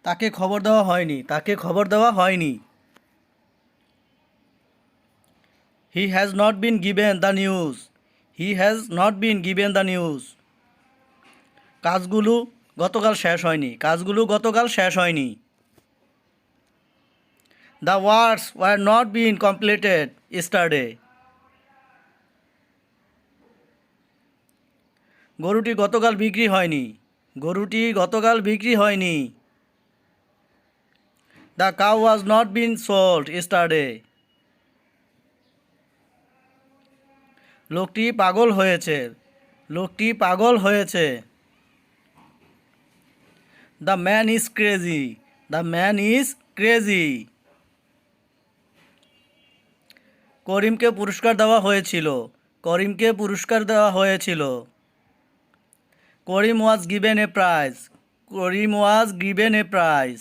তাকে খবর দেওয়া হয়নি, তাকে খবর দেওয়া হয়নি। He has not been given the news, he has not been given the news. কাজগুলো গতকাল শেষ হয়নি, কাজগুলো গতকাল শেষ হয়নি। The works were not been completed ইস্টারডে। গরুটি গতকাল বিক্রি হয়নি, গরুটি গতকাল বিক্রি হয়নি। The cow was not been sold ইস্টারডে। লোকটি পাগল হয়েছে, লোকটি পাগল হয়েছে। The man is crazy, the man is crazy. করিমকে পুরস্কার দেওয়া হয়েছিল, করিমকে পুরস্কার দেওয়া হয়েছিল। করিম was given a prize, Karim was given a prize.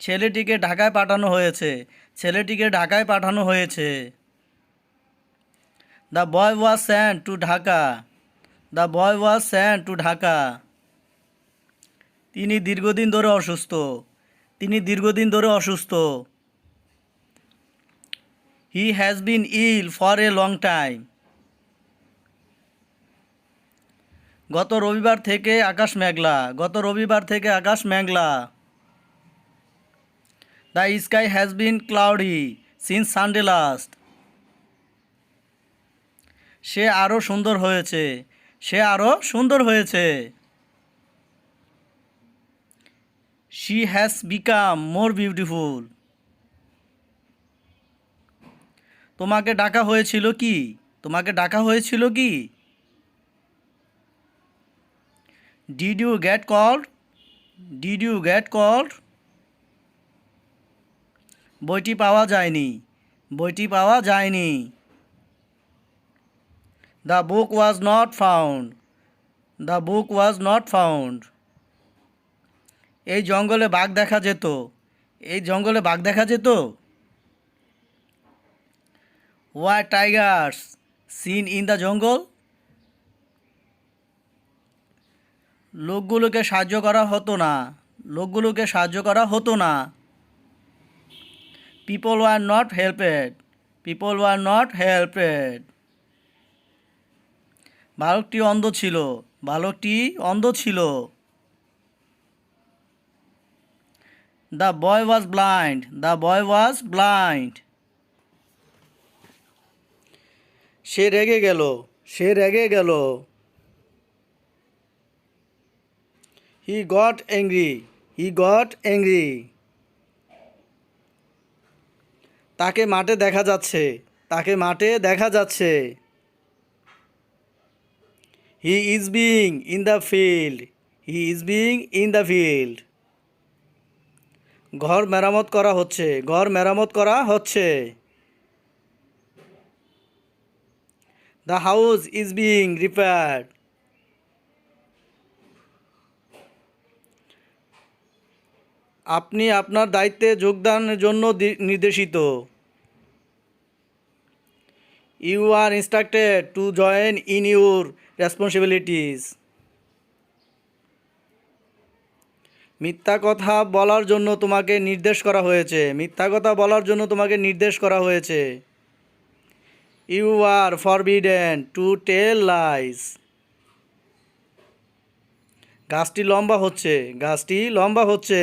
ছেলেটিকে ঢাকায় পাঠানো হয়েছে, ছেলেটিকে ঢাকায় পাঠানো হয়েছে। The boy was sent to Dhaka, the boy was sent to Dhaka. তিনি দীর্ঘদিন ধরে অসুস্থ, তিনি দীর্ঘদিন ধরে অসুস্থ। He has been ill for a long time. গত রবিবার থেকে আকাশ মেঘলা, গত রবিবার থেকে আকাশ মেঘলা। The sky has been cloudy since Sunday last. সে আরও সুন্দর হয়েছে, সে আরও সুন্দর হয়েছে। She has become more beautiful. তোমাকে ডাকা হয়েছিল কি, তোমাকে ডাকা হয়েছিল কি? Did you get called, did you get called. বইটি পাওয়া যায়নি, বইটি পাওয়া যায়নি। The book was not found, the book was not found. এই জঙ্গলে বাঘ দেখা যেত, এই জঙ্গলে বাঘ দেখা যেত। Were tigers seen in the jungle. লোকগুলোকে সাহায্য করা হতো না, লোকগুলোকে সাহায্য করা হতো না। People were not helped, people were not helped. বালকটি অন্ধ ছিল, বালকটি অন্ধ ছিল। The boy was blind, the boy was blind. সে রেগে গেল, সে রেগে গেল। He got angry, he got angry. তাকে মাঠে দেখা যাচ্ছে, তাকে মাঠে দেখা যাচ্ছে। He is being in the field, he is being in the field. ঘর মেরামত করা হচ্ছে, ঘর মেরামত করা হচ্ছে। The house is being repaired. আপনি আপনার দায়িত্বে যোগদানের জন্য নির্দেশিত। You are instructed to join in your responsibilities. মিথ্যা কথা বলার জন্য তোমাকে নির্দেশ করা হয়েছে, মিথ্যা কথা বলার জন্য তোমাকে নির্দেশ করা হয়েছে। You are forbidden to tell lies. গাছটি লম্বা হচ্ছে, গাছটি লম্বা হচ্ছে।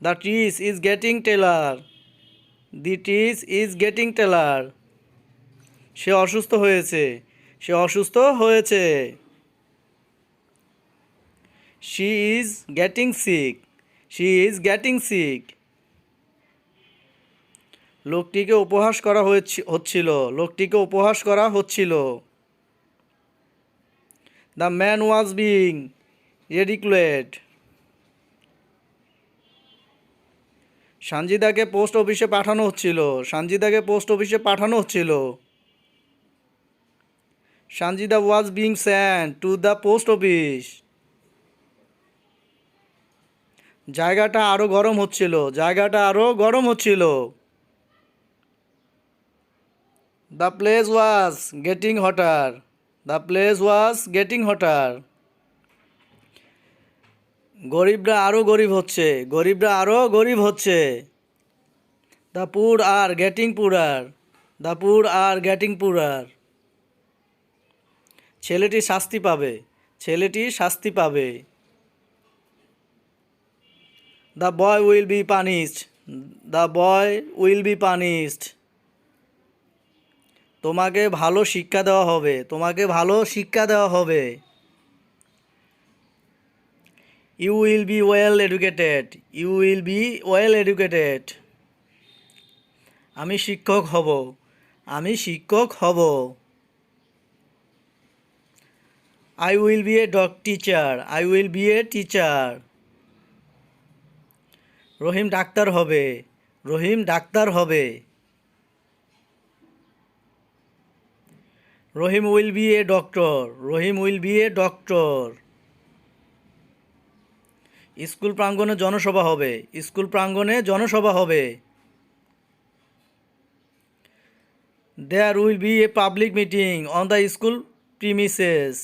The trees is getting taller, the trees is getting taller. সে অসুস্থ হয়েছে, সে অসুস্থ হয়েছে। She is getting sick, she is getting sick. লোকটিকে উপহাস করা হচ্ছিল, লোকটিকে উপহাস করা হচ্ছিল। The man was being ridiculed. সানজিদাকে পোস্ট অফিসে পাঠানো হচ্ছিল, সানজিদাকে পোস্ট অফিসে পাঠানো হচ্ছিল। Sanjida was being sent to the post office. জায়গাটা আরও গরম হচ্ছিল, জায়গাটা আরও গরম হচ্ছিল। The place was getting hotter, the place was getting hotter. গরিবরা আরও গরিব হচ্ছে, গরিবরা আরও গরিব হচ্ছে। The poor are getting পুরার, the poor are getting পুরার। ছেলেটি শাস্তি পাবে, ছেলেটি শাস্তি পাবে। The boy will be punished, the boy will be punished. তোমাকে ভালো শিক্ষা দেওয়া হবে, তোমাকে ভালো শিক্ষা দেওয়া হবে। You will be well educated, you will be well educated. আমি শিক্ষক হব, আমি শিক্ষক হব। I will be a teacher, I will be a teacher. Rahim doctor হবে, রহিম ডাক্তার হবে। Rahim will be a doctor, Rahim will be a doctor. School প্রাঙ্গণে জনসভা হবে, স্কুল প্রাঙ্গণে জনসভা হবে। There will be a public meeting on the school premises,